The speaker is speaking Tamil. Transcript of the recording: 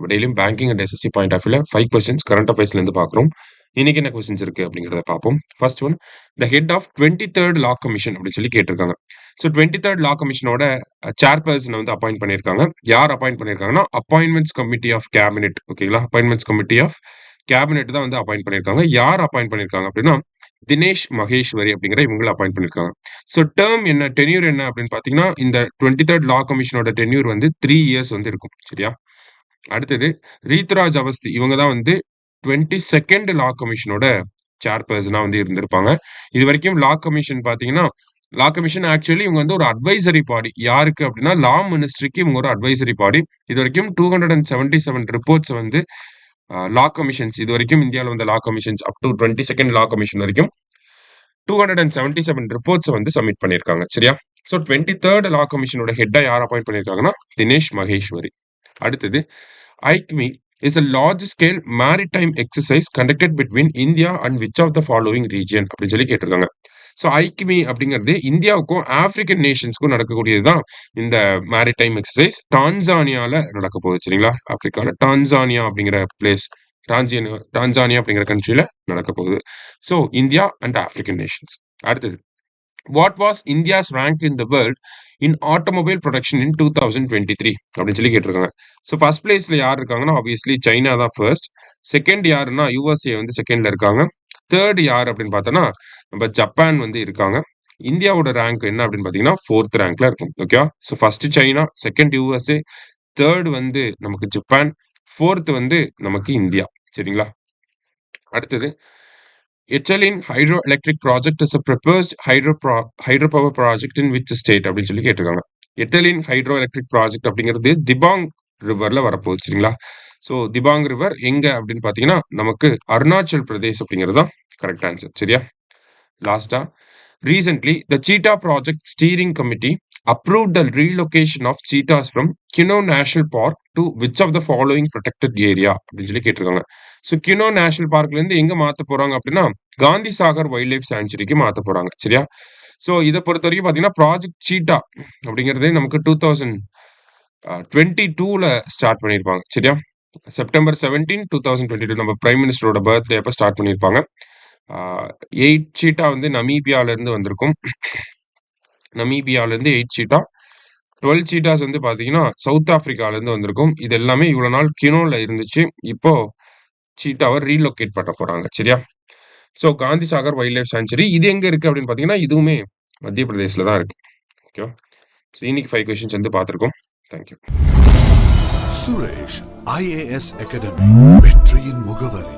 நம்ம டெய்லியும் banking and SSC point of வியூல 5 கொஸ்டின்ஸ் கரண்ட் அஃபேர்ஸ்லேருந்து பார்க்குறோம். இன்னைக்கு என்ன கொஸ்டின்ஸ் இருக்கு அப்படிங்கிறத பார்ப்போம். First one, the head of 23rd law commission அப்படின்னு சொல்லி கேட்டிருக்காங்க. ஸோ 23rd லா கமிஷனோட சேர்பர்சனை வந்து அப்பாயிண்ட் பண்ணியிருக்காங்க. யார் அப்பாயிண்ட் பண்ணியிருக்காங்கன்னா அப்பாயின்மெண்ட்ஸ் கமிட்டி ஆஃப் கேபினெட். ஓகேங்களா, அப்பாயின்மெண்ட்ஸ் கமிட்டி ஆஃப் கேபினெட் தான் வந்து அப்பாயிண்ட் பண்ணியிருக்காங்க. யார் அப்பாயிண்ட் பண்ணியிருக்காங்க அப்படின்னா தினேஷ் மகேஸ்வரி அப்படிங்கிற இவங்களை அப்பாயிண்ட் பண்ணியிருக்காங்க. ஸோ டேர்ம் என்ன, டென்யூர் என்ன அப்படின்னு பார்த்தீங்கன்னா இந்த 23rd லா கமிஷனோட டென்யூர் வந்து 3 இயர்ஸ் வந்து இருக்கும். சரியா? அடுத்தது ரீத்ராஜ் அவஸ்தி, இவங்க தான் வந்து 22nd லா கமிஷனோட சேர்பர்சனா வந்து இருந்திருப்பாங்க. இது வரைக்கும் லா கமிஷன் பார்த்தீங்கன்னா லா கமிஷன் ஆக்சுவலி இவங்க வந்து ஒரு அட்வைசரி பாடி. யாருக்கு அப்படின்னா லா மினிஸ்ட்ரிக்கு இவங்க ஒரு அட்வைசரி பாடி. இது வரைக்கும் 277 ரிப்போர்ட்ஸ் வந்து லா கமிஷன்ஸ், இது வரைக்கும் இந்தியாவில் வந்த law commissions up to 22nd law commission வரைக்கும் 277 ரிப்போர்ட்ஸ் வந்து சப்மிட் பண்ணியிருக்காங்க. சரியா? ஸோ 23rd லா கமிஷனோட ஹெட்டா யார் அப்பாயிண்ட் பண்ணியிருக்காங்கன்னா தினேஷ் மகேஸ்வரி. அடுத்தது, ஐக்மி is a large scale maritime exercise conducted between India and which of the following region அப்படின்னு சொல்லி கேட்டிருக்காங்க. ஸோ ஐக்மி அப்படிங்கிறது இந்தியாவுக்கும் ஆப்பிரிக்கன் நேஷன்ஸ்க்கும் நடக்கக்கூடியது தான் இந்த மேரிடைம் எக்ஸசைஸ். டான்சானியால நடக்க போகுது. சரிங்களா? ஆப்பிரிக்கால டான்சானியா அப்படிங்கிற பிளேஸ், டான்சானியா அப்படிங்கிற கண்ட்ரியில நடக்க போகுது. So India and African nations. அடுத்தது, what was India's rank in the world in automobile production in 2023 அப்படின்னு சொல்லி கேட்டிருக்காங்க. ஸோ ஃபர்ஸ்ட் பிளேஸ்ல யார் இருக்காங்கன்னா ஆப்வியஸ்லி சைனா தான் ஃபர்ஸ்ட். செகண்ட் யாருன்னா யூஎஸ்ஏ வந்து செகண்ட்ல இருக்காங்க. தேர்ட் யார் அப்படின்னு பார்த்தோன்னா நம்ம ஜப்பான் வந்து இருக்காங்க. இந்தியாவோட ரேங்க் என்ன அப்படின்னு பார்த்தீங்கன்னா 4th ரேங்க்ல இருக்கும். ஓகேவா? So first China, second USA, third வந்து நமக்கு ஜப்பான், 4th வந்து நமக்கு இந்தியா. சரிங்களா? அடுத்தது, Etalin hydro electric project is a proposed hydropower project in which state அப்படின்னு சொல்லி கேட்டிருக்காங்க. எட்டலின் ஹைட்ரோ எலக்ட்ரிக் ப்ராஜெக்ட் அப்படிங்கிறது திபாங் ரிவர்ல வரப்போகுது. சரிங்களா? ஸோ திபாங் ரிவர் எங்க அப்படின்னு பார்த்தீங்கன்னா நமக்கு அருணாச்சல் பிரதேஷ் அப்படிங்கிறது தான் கரெக்ட் ஆன்சர். சரியா? லாஸ்டா, recently the cheetah project steering committee approved the relocation of cheetahs from Kino National Park to which of the following protected area அப்படின்னு சொல்லி கேட்டிருக்காங்க. ஸோ கினோ நேஷனல் பார்க்ல இருந்து எங்க மாத்த போறாங்க அப்படின்னா காந்தி சாகர் வைல்ட் லைஃப் சாங்சுரிக்கு மாத்த போறாங்க. சரியா? ஸோ இதை பொறுத்த வரைக்கும் பார்த்தீங்கன்னா ப்ராஜெக்ட் சீட்டா அப்படிங்கிறதே நமக்கு 2022ல ஸ்டார்ட் பண்ணியிருப்பாங்க. சரியா? செப்டம்பர் 17, 2022 நம்ம பிரைம் மினிஸ்டரோட பர்த்டே அப்போ ஸ்டார்ட் பண்ணியிருப்பாங்க. 8 சீட்டா வந்து நமீபியால இருந்து வந்திருக்கும். நமீபியால இருந்து 8 சீட்டா, 12 சீட்டாஸ் வந்து பாத்தீங்கன்னா சவுத் ஆப்பிரிக்கால இருந்து வந்திருக்கும். இது எல்லாமே இவ்வளவு நாள் கினோல இருந்துச்சு. இப்போ சீட்டாவை ரீலோகேட் பண்ண போறாங்க. சரியா? So Gandhi Sagar wild life sanctuary இது எங்க இருக்கு அப்படின்னு பாத்தீங்கன்னா இதுவுமே மத்திய பிரதேஷ்ல தான் இருக்கு. ஓகேவா? ஸோ இன்னைக்கு 5 கொஸ்டின்ஸ் வந்து பார்த்திருக்கோம். தேங்க்யூ. சுரேஷ் IAS அகாடமி, வெற்றியின் முகவரி.